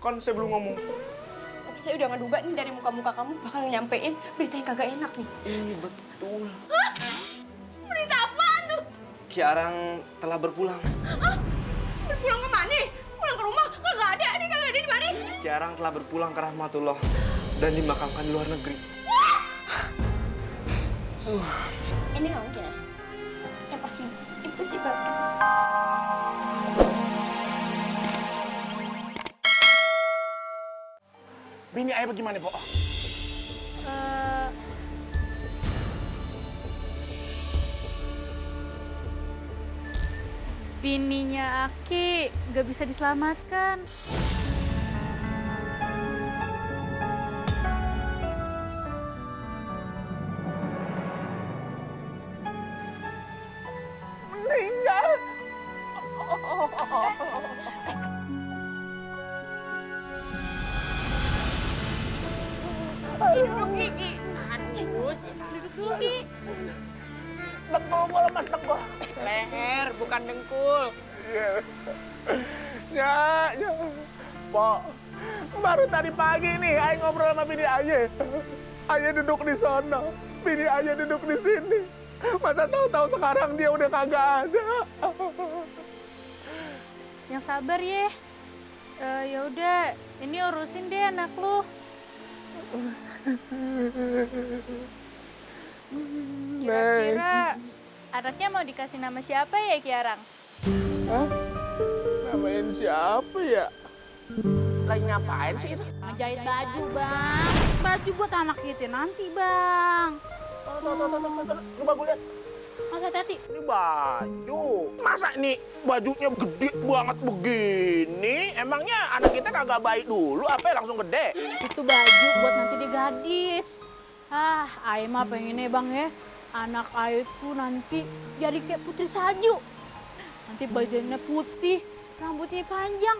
Kan saya belum ngomong. Tapi saya udah ngeduga nih dari muka-muka kamu bakal nyampein berita yang kagak enak nih. Iya betul. Hah? Berita apaan tuh? Kiarang telah berpulang. Hah? Berpulang ke mana? Pulang ke rumah? Kagak ada, ini kagak ada di mana? Kiarang telah berpulang ke rahmatullah dan dimakamkan di luar negeri. Ini nggak mungkin ya? Yang pasti impossible. Bini ayah bagaimana, Po? Bininya Aki gak bisa diselamatkan. Meninggal. Duduk Ki. Aduh, duduk dulu Ki. Dengkul gua lemas, dengkul. Leher, bukan dengkul. Ya. Po, baru tadi pagi nih ayah ngobrol sama bini ayah. Ayah duduk di sana, bini ayah duduk di sini. Masa tahu-tahu sekarang dia udah kagak ada. Yang sabar ya. Ya udah, ini urusin deh anak lu. Kira-kira anaknya mau dikasih nama siapa ya, Kiarang? Hah? Namain siapa ya? Lagi ngapain sih itu? Ngejahit baju, Bang. Baju buat anak kita nanti, Bang. Tuh. Coba gue lihat. Mas hati-hati. Ini baju. Masa nih bajunya gede banget begini? Emangnya anak kita kagak baik dulu apa ya langsung gede? Itu baju buat nanti dia gadis. Ayah mah pengennya, Bang ya. Anak ayah itu nanti jadi kayak putri salju. Nanti bajunya putih, rambutnya panjang,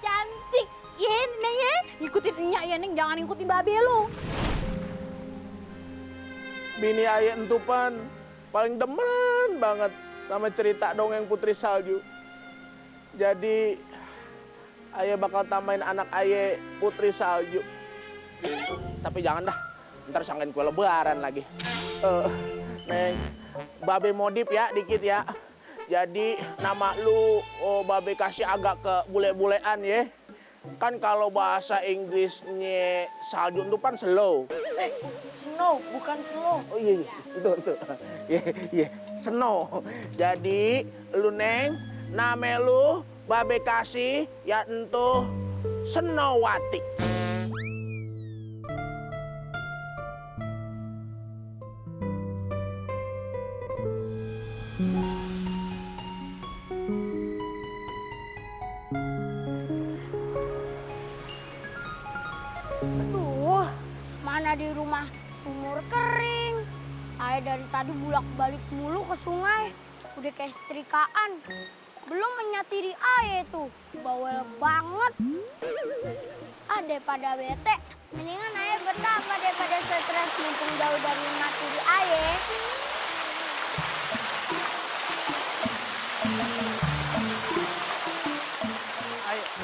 cantik. Ya. Ikutin enyak ya, Neng. Jangan ikutin babe lu. Bini ayah entupan paling demen banget sama cerita dongeng Putri Salju. Jadi ayah bakal tambahin anak ayah Putri Salju. Tapi jangan dah, ntar sangkain kue lebaran lagi. Neng, babe modif ya dikit ya. Jadi nama lu babe kasih agak ke bule-bulean ya. Kan kalau bahasa Inggrisnya salju itu kan slow. Snow, bukan slow. Oh iya, itu. Iya, snow. Jadi lu Neng, nama lu babe kasih ya entu Snowwati. Aduh, mana di rumah sumur kering. Ayah dari tadi bolak-balik mulu ke sungai. Udah kayak setrikaan. Belum menyatiri ayah tuh. Bawel banget. Daripada bete, mendingan ayah betapa daripada stres mumpung jauh dari materi ayah.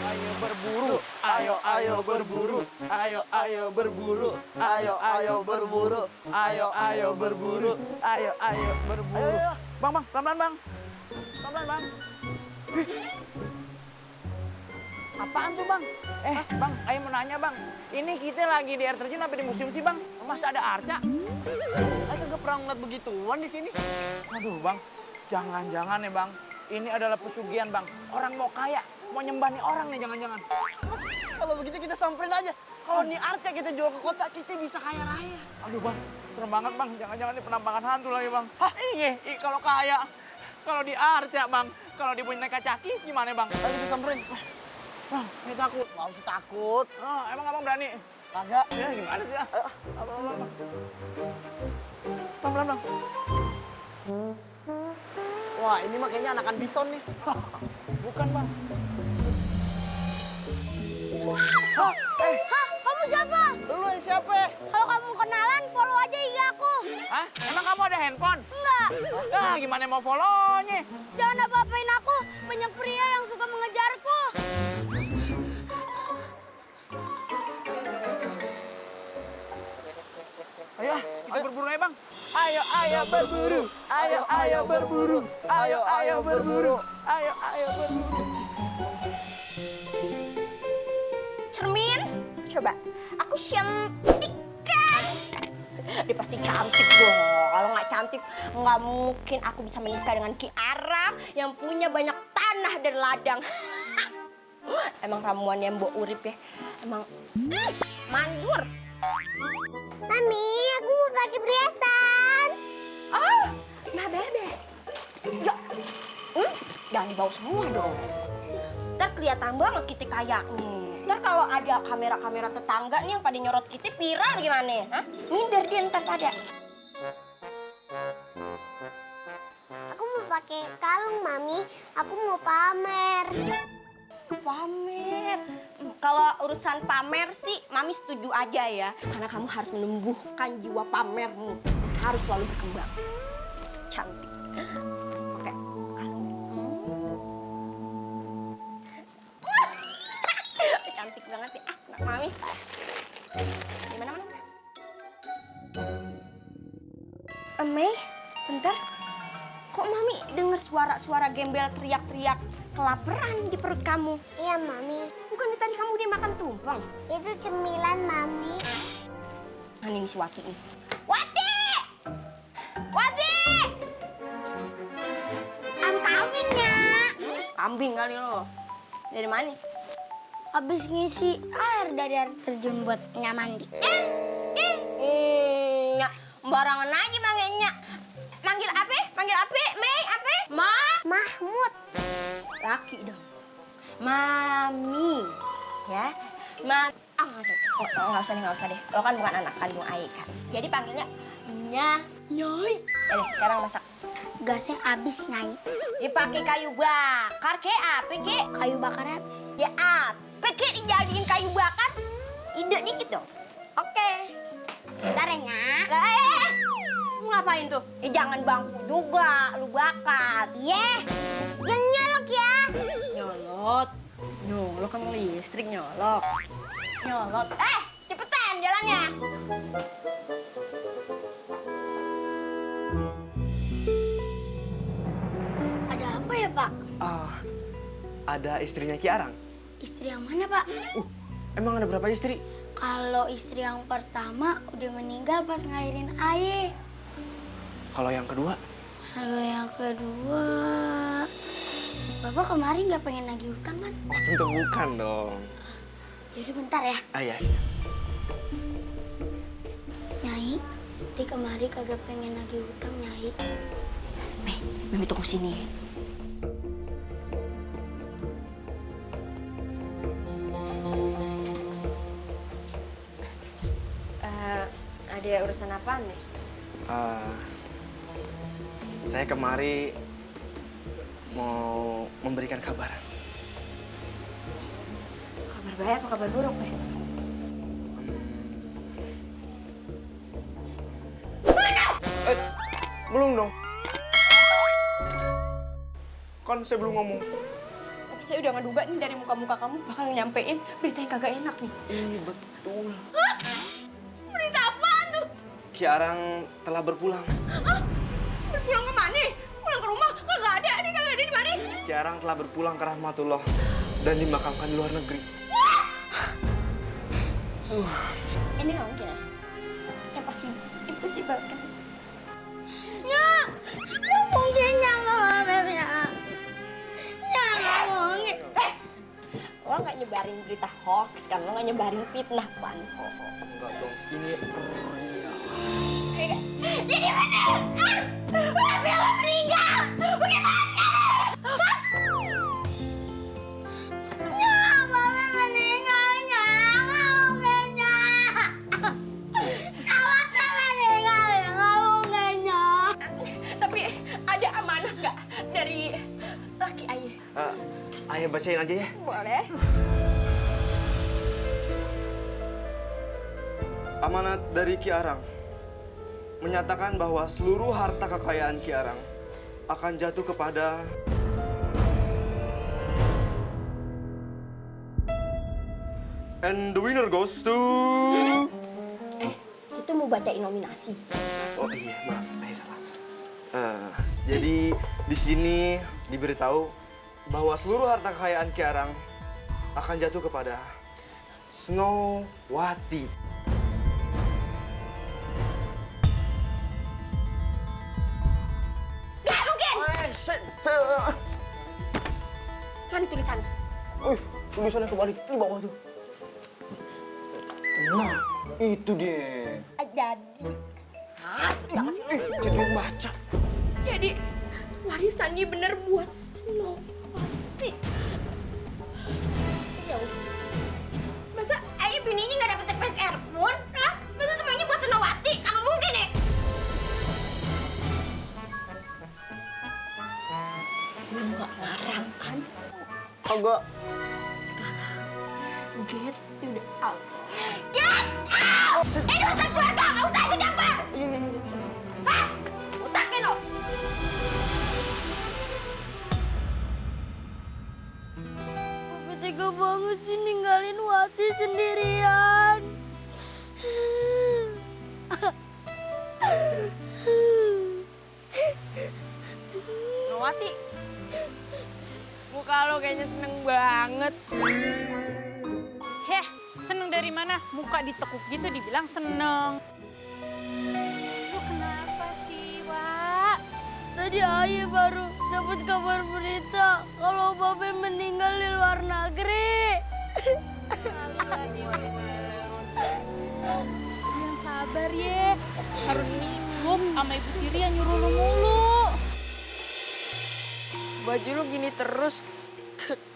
Ayo berburu, ayo berburu, ayo berburu, ayo berburu, ayo berburu, ayo berburu. Bang, pelan-pelan bang, pelan-pelan bang. Apaan tuh bang? Bang, ayo mau nanya bang. Ini kita lagi di air terjun apa di museum sih bang? Masa ada arca? Saya kagak pernah ngeliat begituan di sini. Aduh bang, jangan-jangan ya bang. Ini adalah pesugihan bang. Orang mau kaya, mau nyembah nih orang nih jangan-jangan. Kalau begitu kita samperin aja. Kalau nih arca kita jual ke kota, kita bisa kaya raya. Aduh bang, serem banget bang. Jangan-jangan ini penambangan hantu lagi bang. Hah, iya, kalau kaya. Kalau di arca bang, kalau di naik kacaki gimana bang? Ayo kita samperin. Bang, ini takut. Mau usah takut. Oh, emang abang berani? Kagak. Ya gimana sih ya? Abang. Pelan-pelan bang. Wah, ini mah kayaknya anakan bison nih. Bukan bang. Hah? Kamu siapa? Lu yang siapa? Kalau kamu kenalan, follow aja IG aku. Hah? Emang kamu ada handphone? Enggak. Ah, gimana mau follow-nya? Jangan apa-apain aku. Banyak pria yang suka mengejarku. berburu, ayo berburu, ayo berburu, ayo berburu. Cermin, coba aku cantikkan. Dia pasti cantik dong. Kalau nggak cantik, nggak mungkin aku bisa menikah dengan Ki Arang yang punya banyak tanah dan ladang. Emang ramuan yang mbok urip ya, emang manjur. Mami, aku mau pakai perhiasan. Oh, nah bebe. Ya, jangan dibawa semua dong. Ntar kelihatan banget kita kayak Ntar kalau ada kamera-kamera tetangga nih yang pada nyorot kita viral gimana? Hah? Minder dia ntar pada. Aku mau pakai kalung, Mami. Aku mau pamer. Pamer. Kalau urusan pamer sih, Mami setuju aja ya. Karena kamu harus menumbuhkan jiwa pamermu. Dan harus selalu berkembang. Cantik. Oke, kalung. Cantik banget ya, anak Mami. Di mana-mana. Mei, bentar. Kok Mami dengar suara-suara gembel teriak-teriak kelaparan di perut kamu? Iya, Mami. Bukan tadi kamu dia makan tumpeng? Itu cemilan, Mami. Nah, ini si Wati nih. Wati! Wati! Kambingnya. Kambing kali lo. Dari mana? Habis ngisi air dari air terjun buat mandi. Nyak, barangan aja manggilnya. Manggil apa? Manggil apa? Mei, apa? Mahmud. Laki dong. Mami. Ya. Nggak usah deh. Lo kan bukan anak kandung Ai kan. Jadi panggilnya Nyai. Jadi sekarang masak. Gasnya habis, Nyai. Dipakai kayu bakar, ke apa, ke? Kayu bakar habis. Ya apa, ke dijadiin kayu bakar? Ide dikit dong. Oke. Bentar ya, Nyak. Lah, lu ngapain tuh? Jangan bangku juga, lu bakar. Iya. Yang nyolok ya. Nyolot. Nyolot kan listrik nyolot. Nyolot. Cepetan jalannya. Ada apa ya, Pak? Ada istrinya Ki Arang. Istri yang mana, Pak? Emang ada berapa istri? Kalau istri yang pertama udah meninggal pas ngelahirin Aye. Kalau yang kedua? Kalau yang kedua, Bapak kemarin nggak pengen nagih hutang kan? Oh, tentu bukan dong. Yaudah bentar ya. Iya, siap. Nyai, dia kemarin kagak pengen nagih hutang, Nyai. Mimi tunggu sini. Ada urusan apaan nih? Saya kemari mau memberikan kabar. Kabar baik apa kabar buruk, Be? Belum dong. Kan saya belum ngomong. Tapi saya udah ngeduga nih dari muka-muka kamu bakal nyampein berita yang kagak enak nih. Betul. Berita apaan tuh? Ki Arang telah berpulang. Pulang ke mana? Pulang ke rumah? Kagak ada di mana? Ki Arang telah berpulang ke Rahmatullah dan dimakamkan di luar negeri. Ini nggak mungkin ya? Impossible kan? Nggak mungkin, nggak mungkin. Lo nggak nyebarin berita hoax kan? Lo nggak nyebarin fitnah, Pan? Enggak dong, ini Jadi bener! Bella meninggal! Bagaimana? Mama meninggalnya! Nggak mungkinnya! Awaknya meninggal! Nggak mungkinnya! Tapi ada amanah nggak dari laki ayah? Ayah bacain aja ya. Boleh. Amanat dari Ki Arang menyatakan bahwa seluruh harta kekayaan Ki Arang akan jatuh kepada and the winner goes to Itu mau bacain nominasi. oh iya maaf ayah salah. Jadi di sini diberitahu bahwa seluruh harta kekayaan Ki Arang akan jatuh kepada Snowwati. Gak mungkin! Mana tulisannya? Tulisannya kebalik di bawah tuh. Nah, itu dia. Jadi. Hah? Enggak kasih lu. Jadi yang baca. Jadi warisannya bener buat Snowwati. Ya udah. Masa ayah bininya nggak dapet TPSR pun? Hah? Masa semuanya buat Snowwati? Nggak mungkin ya? Lu nggak larang kan? Kagak. Sekarang get to the out. Get out! Ini urusan keluarga, nggak usah ikut campur. Hah? Utakin lo. Tapi tega banget sih ninggalin Wati sendirian. Snowwati, muka lo kayaknya seneng banget. Heh, seneng dari mana? Muka ditekuk gitu dibilang seneng. Lo kenapa sih, Wak? Tadi ayah baru dapat kabar berita kalau Babe meninggal di luar negeri. Yang sabar ye, harus minum sama ibu tiri yang nyuruh lo mulu. Baju lu gini terus,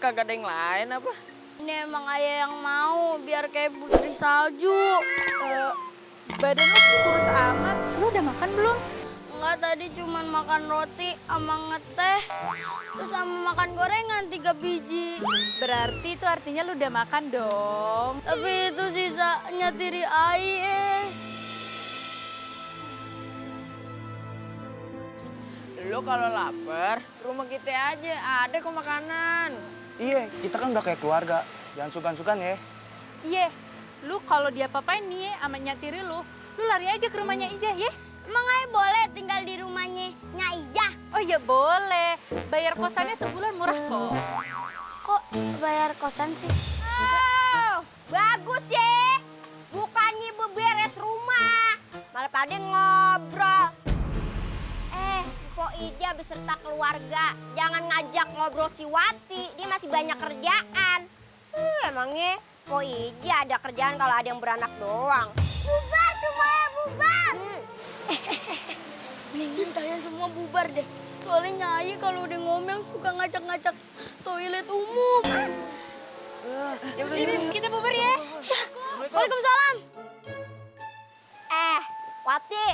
kagak ada yang lain apa? Ini emang ayah yang mau biar kayak putri salju. Badan lu kurus amat, lu udah makan belum? Enggak, tadi cuman makan roti sama ngeteh. Terus sama makan gorengan 3 biji. Berarti itu artinya lu udah makan dong. Tapi itu sisanya tiri ayah. Lu kalau lapar, rumah kita aja ada kok makanan. Iya, kita kan udah kayak keluarga. Jangan sukan-sukan ya. Iya, lu kalau dia papain nih sama nyatiri lu lari aja ke rumahnya Ijah ya. Emang ayah boleh tinggal di rumahnya Nyai Ijah? Oh iya boleh, bayar kosannya sebulan murah kok. Kok bayar kosan sih? Oh, bagus ya. Bukannya beberes rumah, malah pada ngobrol. Kok Ida beserta keluarga, jangan ngajak ngobrol si Wati, dia masih banyak kerjaan. Emangnya Kok Ida ada kerjaan kalau ada yang beranak doang. Bubar semuanya, bubar! Mendingan kalian semua bubar deh. Soalnya Nyai kalau udah ngomel suka ngacak-ngacak toilet umum. Kita bubar ya. Waalaikumsalam. Wati,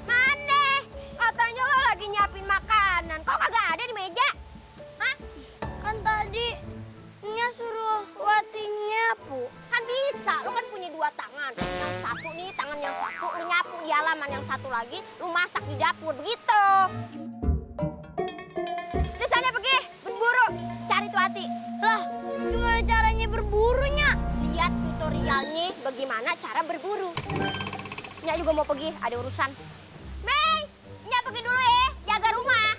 mana? Katanya lo lagi nyiapin makanan, kok kagak ada di meja? Hah? Kan tadi Nya suruh Wati nyapu. Kan bisa, lo kan punya 2 tangan. Yang satu nih, tangan yang satu, lo nyapu di halaman, yang satu lagi lo masak di dapur, begitu. Di sana pergi, berburu, cari tuh Wati. Lah, gimana caranya berburunya? Lihat tutorialnya bagaimana cara berburu. Nya juga mau pergi, ada urusan. Mei, Nya pergi dulu ya, jaga rumah.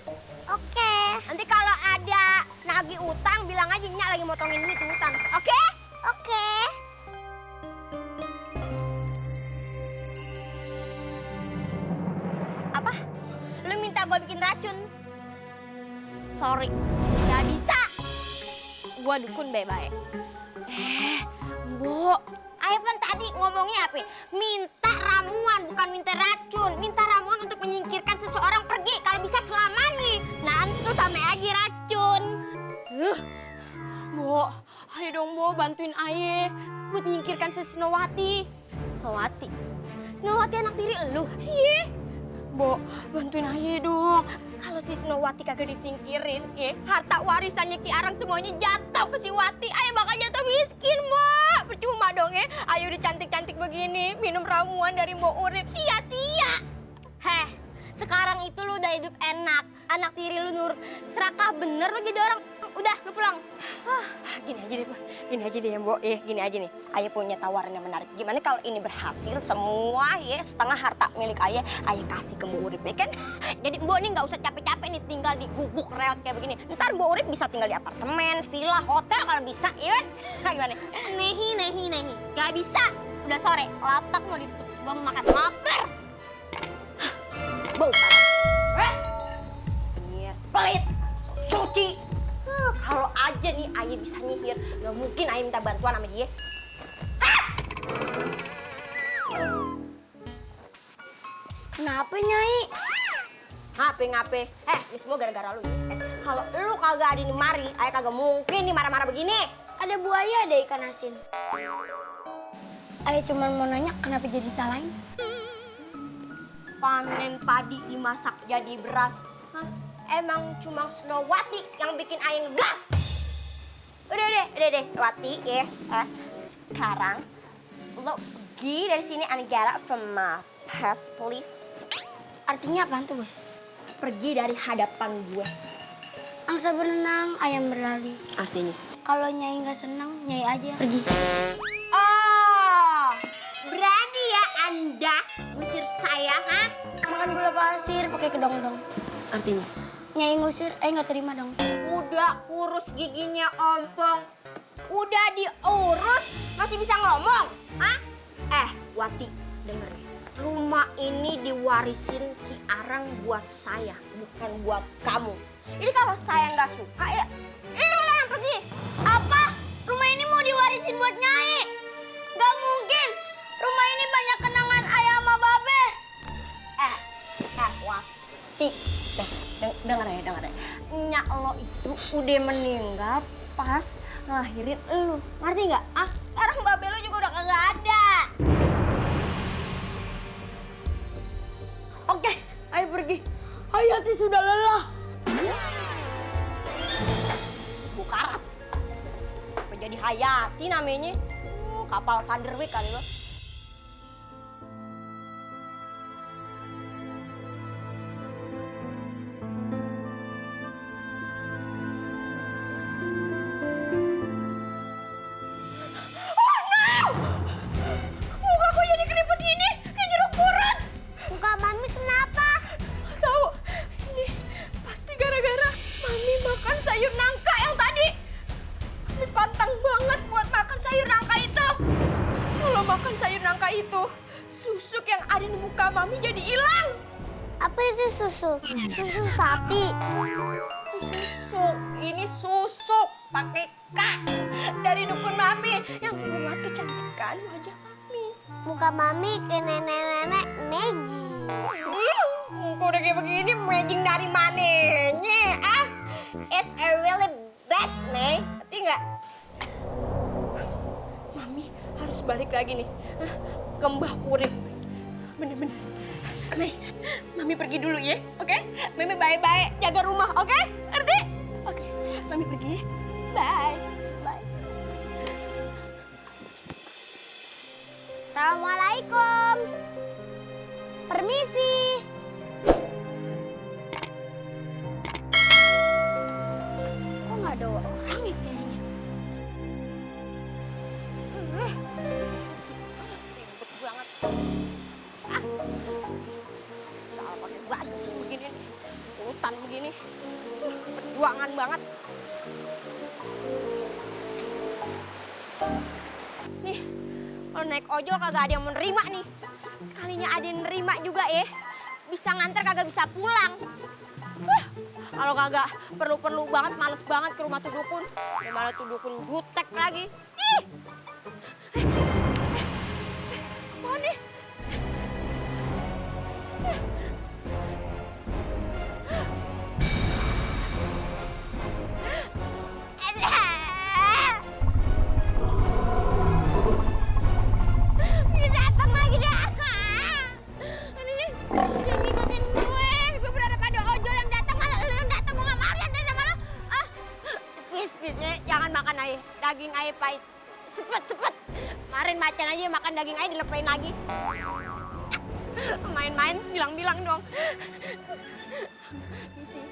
Oke. Nanti kalau ada nagih utang, bilang aja Nya lagi motongin duit utang. Oke? Oke. Apa? Lu minta gue bikin racun? Sorry, nggak bisa. Gue dukun baik-baik. Mbok, Ayo kan tadi ngomongnya apa? Minta ramuan, bukan minta racun. Minta ramuan untuk menyingkirkan seseorang pergi, kalau bisa selamanya. Nah, itu sama aja racun. Bo, ayo dong Bo, bantuin Aye buat menyingkirkan si Snowwati. Snowwati? Snowwati anak tiri elu? Iya. Bo, bantuin Aye dong. Kalau si Snowwati kagak disingkirin, ya, harta warisannya Ki Arang semuanya jatuh ke si Wati. Ayo bakal jatuh miskin, Bo. Percuma dong ya. Ayo udah cantik-cantik begini, minum ramuan dari Mbok Urip, sia-sia. Heh, sekarang itu lu udah hidup enak. Anak tiri lu nurut. Serakah bener lu jadi orang Udah, lu pulang. Gini aja deh, Mbok. Gini aja nih. Ayah punya tawaran yang menarik. Gimana kalau ini berhasil semua ya setengah harta milik ayah kasih ke Mbok Urip ya kan? Jadi Mbok nih nggak usah capek-capek nih tinggal di gubuk reot kayak begini. Ntar Mbok Urip bisa tinggal di apartemen, villa, hotel kalau bisa, ya kan? Gimana? Nehi. Gak bisa. Udah sore, lapak mau ditutup. Gua mau makan lapar. Bau parah. Pelit, suci. Kalau aja nih ayah bisa nyihir, nggak mungkin ayah minta bantuan sama dia. Kenapa, Nyai? Ngape? Ini semua gara-gara lu ya. Kalau lu kagak ada di mari, ayah kagak mungkin nih marah-marah begini. Ada buaya, ada ikan asin. Ayah cuma mau nanya kenapa jadi salahin? Panen padi dimasak jadi beras. Hah? Emang cuma Snowwati yang bikin ayah ngegas. Udah deh, Wati ya. Sekarang lo pergi dari sini and get out from my past, please. Artinya apaan tuh, Bos? Pergi dari hadapan gue. Angsa berenang, ayam berlari. Artinya? Kalau Nyai nggak senang, Nyai aja pergi. Oh, berani ya Anda ngusir saya, ha? Makan gula pasir pakai kedong-dong. Artinya? Nyai ngusir, nggak terima dong. Udah kurus giginya ompong. Udah diurus, masih bisa ngomong, ha? Wati, denger ya. Rumah ini diwarisin Ki Arang buat saya, bukan buat kamu. Jadi kalau saya nggak suka, ya lu lah yang pergi. Apa? Rumah ini mau diwarisin buat Nyai? Gak mungkin. Rumah ini banyak kenangan ayah sama babe. Wati. Denger ya. Nyak lo itu udah meninggal pas ngelahirin elu. Ngerti nggak? Sekarang babe lo juga udah kagak ada. Oke, ayo pergi. Hayati sudah lelah. Bukarat. Apa jadi Hayati namanya? Kapal Van der Wijk kali lo. Muka Mami kenapa? Tahu, ini pasti gara-gara Mami makan sayur nangka yang tadi. Mami pantang banget buat makan sayur nangka itu. Kalau makan sayur nangka itu, susuk yang ada di muka Mami jadi hilang. Apa itu susu? Susu sapi. Susuk, ini susuk pakai K dari dukun Mami yang membuat kecantikan wajah Mami. Muka Mami ke nenek-nenek Meji. Kok udah kayak begini, magic dari mananya? It's a really bad, May. Ngerti nggak? Mami harus balik lagi nih ke Mbah Urip. Bener-bener. Mami pergi dulu ya, oke? Mami bye-bye, jaga rumah, oke? Ngerti? Oke, Mami pergi ya. Bye. Assalamualaikum. Permisi. Kok nggak ada orang ya kayaknya? Ribet banget. Salah pakai baju begini nih. Hutan begini. Perjuangan banget. Nih, kalau naik ojol kagak ada yang menerima nih. Sekalinya ada yang nerima juga ya. Bisa nganter kagak bisa pulang. Kalau kagak perlu-perlu banget, males banget ke rumah tuh dukun. Gimana tuh dukun jutek lagi. Ih! Apaan nih? Dia datang lagi dah. Ini yang ngikutin gue. Gue berharap ada ojol yang datang, malah lu yang datang. Gue gak mau diantarin sama lu. Please, jangan makan air. Daging air pahit. Sepet. Kemarin macan aja makan daging air dilepain lagi. Main-main, bilang-bilang dong. Isi.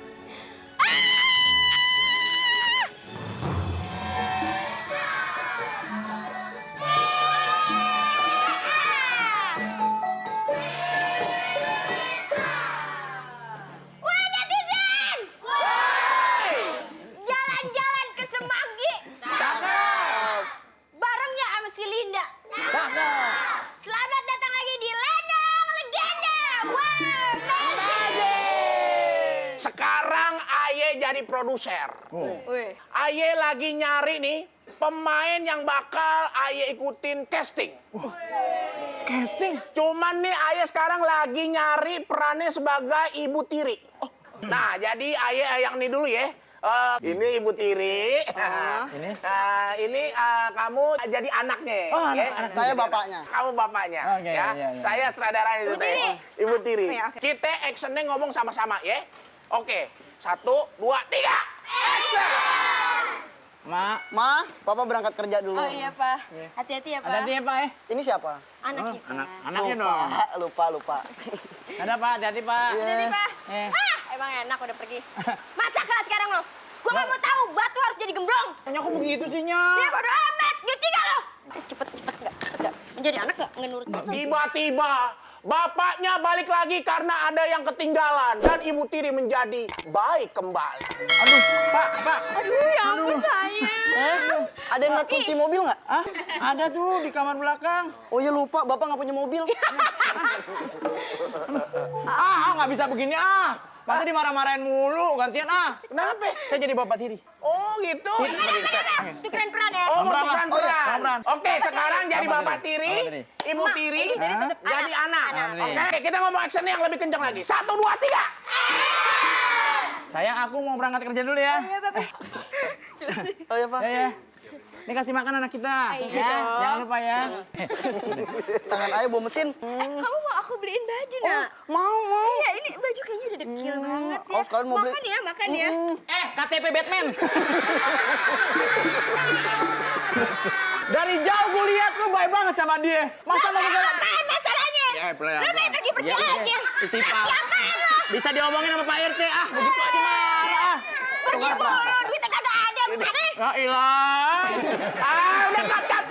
jadi produser. Wih. Aye lagi nyari nih pemain yang bakal Aye ikutin casting. Casting? Cuman nih Aye sekarang lagi nyari perannya sebagai Ibu Tiri. Nah, jadi Aye yang ini dulu ya. Ini Ibu Tiri. Ini kamu jadi anaknya. Oh, ya. anak Saya bapaknya. Kamu bapaknya. Oke, ya. iya. Saya sutradaranya itu Ibu teh. Tiri. Ibu Tiri. Oke, oke. Kita actionnya ngomong sama-sama ya. Oke. 1, 2, 3. Action! Ma, Papa berangkat kerja dulu. Oh iya, Pak. Hati-hati ya, Pak. Hati-hati ya, Pak. Ini siapa? Anak kita. Anaknya dong. Lupa. Ada, Pak. Hati-hati, Pak. Hati-hati, Pak. Eh. Hah, emang enak udah pergi. Masa kelas sekarang lo? Gua nggak mau tahu, batu harus jadi gemblong. Tanya aku begitu sih, Nya. Ya bodo amat, ngerti gak lo? Cepet nggak? Menjadi anak nggak ngenurut batu. Tiba-tiba bapaknya balik lagi karena ada yang ketinggalan dan Ibu Tiri menjadi baik kembali. Aduh, Pak. Aduh, ya ampun saya. Ada yang ngeliat kunci mobil nggak? Ah, ada tuh di kamar belakang. Oh iya lupa, Bapak nggak punya mobil. Nggak bisa begini, Masa dimarah-marahin mulu, gantian, Kenapa? Saya jadi bapak tiri. Oh gitu. Itu keren peran ya. Oh, mau Peran lah. peran-peran. Peran. Oke, sekarang jadi Bapak bapak Tiri. tiri, Bapak Tiri. Ibu tiri, Ibu Tiri tetap jadi anak. Anak. Oke, kita ngomong action yang lebih kencang lagi. 1, 2, 3. Sayang, aku mau berangkat kerja dulu ya. Iya, Bapak. Oh iya Pak. Ya. Ini kasih makan anak kita. Iya Ya, dong. jangan lupa ya. Tangan Ayah bawa mesin. Kamu mau aku beliin baju, Nak? Mau. Iya, ini baju kayaknya udah dekil banget ya. Oh, sekalian mau beli. Makan ya. KTP Batman. Dari jauh gue lihat lu baik banget sama dia. Masa mau jalan? Apaan masalahnya? Ya, pelan. Lu pengen pergi-pergi Ya, udah. aja. Istighfar. Apaan lo? Bisa diomongin sama Pak RT, begitu aja marah. Pergi mulu, duitnya kagak ada. Mana? Ya ilah. Udah cut.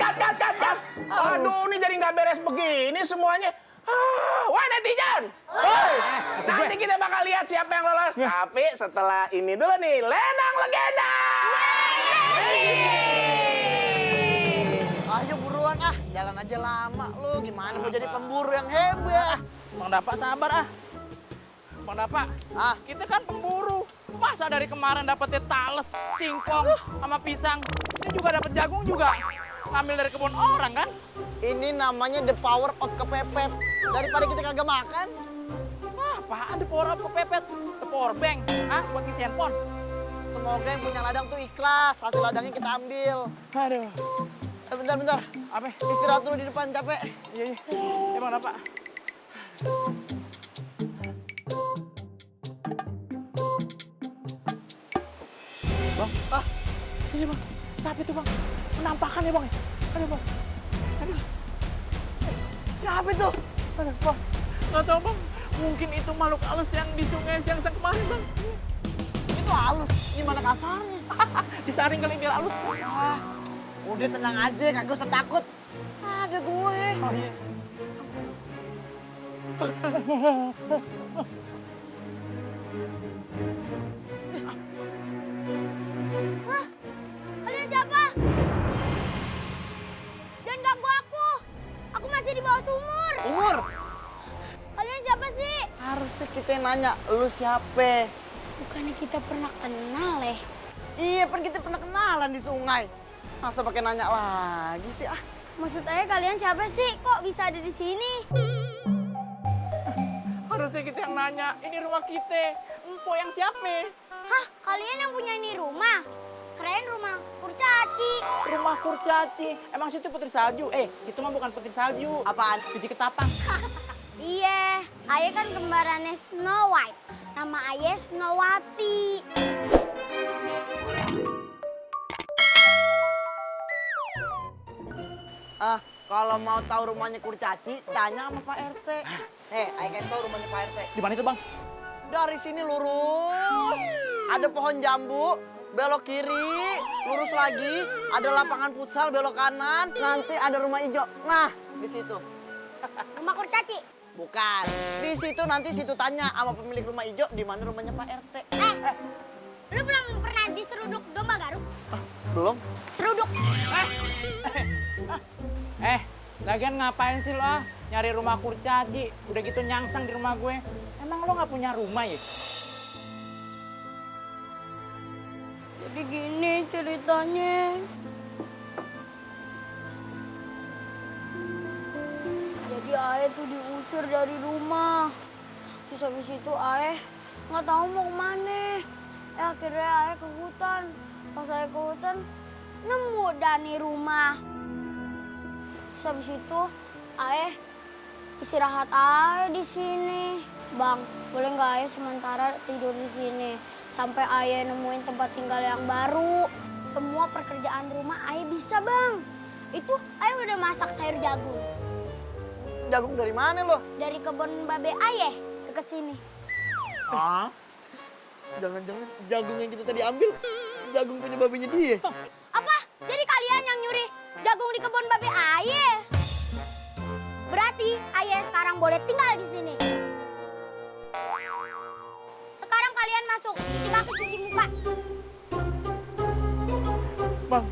Aduh, ini jadi nggak beres begini semuanya. Wah netizen. Nanti kita bakal lihat siapa yang lolos. Tapi setelah ini dulu nih, Lenang Legenda. Ayo buruan jalan aja lama lu. Gimana mau jadi pemburu yang hebat? Bang Dapak sabar Bang Dapak, kita kan pemburu. Masa dari kemarin dapetnya tales, singkong, sama pisang. Ini juga dapat jagung juga. Ngambil dari kebun orang kan? Ini namanya the power of kepepet. Daripada kita kagak makan. Apaan the power of kepepet? The power bank? Buat isi handphone? Semoga yang punya ladang tuh ikhlas. Hasil ladangnya kita ambil. Aduh. Bentar. Apa? Istirahat dulu di depan, capek. Iya. Ya Bang Dapak. Bang, sini Bang. Siapa itu Bang? Penampakan ya Bang? Aduh Bang. Aduh. Siapa itu? Aduh Bang. Nggak tahu Bang. Mungkin itu makhluk halus yang di sungai siang kemarin Bang. Itu halus. Gimana kasarnya? Disaring kali biar halus. Udah tenang aja, kagak usah takut. Ada gue. Oh iya. Kalian siapa? Jangan ganggu aku. Aku masih di bawah sumur. Umur. Kalian siapa sih? Harusnya kita yang nanya, lu siapa? Bukannya kita pernah kenal ya? Iya, kan kita pernah kenalan di sungai. Masa pakai nanya lagi sih Maksud saya kalian siapa sih? Kok bisa ada di sini? Harusnya kita yang nanya. Ini rumah kita. Empok yang siapa? Hah? Kalian yang punya ini rumah? Keren rumah kurcaci. Rumah kurcaci. Emang situ putri salju? Situ mah bukan putri salju. Apaan? Biji ketapang. Iya, Ayah kan kembarannya Snow White. Nama Ayah Snowati. Kalau mau tahu rumahnya kurcaci, tanya sama Pak RT. Ayo kasih tahu rumahnya Pak RT. Di mana itu Bang? Dari sini lurus, ada pohon jambu, belok kiri, lurus lagi, ada lapangan futsal, belok kanan, nanti ada rumah hijau. Nah, di situ. Rumah kurcaci. Bukan. Di situ nanti tanya sama pemilik rumah hijau di mana rumahnya Pak RT. Lu belum pernah diseruduk domba garuk? Belum? Seruduk. Lagian ngapain sih lo nyari rumah kurcaci? Udah gitu nyangsang di rumah gue. Emang lo nggak punya rumah ya? Jadi gini ceritanya. Jadi ayah tuh diusir dari rumah. Terus habis itu ayah nggak tahu mau kemana. Akhirnya ayah ke hutan. Pas ayah ke hutan, nemu Dani rumah. Terus habis itu ayah istirahat ayah di sini. Bang, boleh nggak ayah sementara tidur di sini? Sampai ayah nemuin tempat tinggal yang baru. Semua pekerjaan rumah ayah bisa, Bang. Itu ayah udah masak sayur jagung. Jagung dari mana lo? Dari kebun babe ayah deket sini. Ah? Jangan-jangan jagung yang kita tadi ambil, jagung punya babinya dia. Apa? Jadi kalian yang nyuri jagung di kebun babe ayah? Berarti ayah sekarang boleh tinggal di sini. Sekarang kalian masuk, cuci kaki, cuci muka. Bang,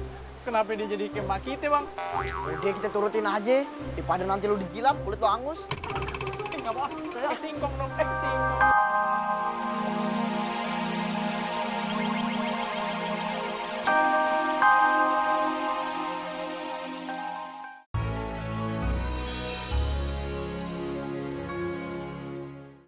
kenapa dia jadi kayak mak kita, Bang? Udah kita turutin aja, daripada nanti lo dijilat, kulit lo angus. Nggak mau, singkong dong, singkong.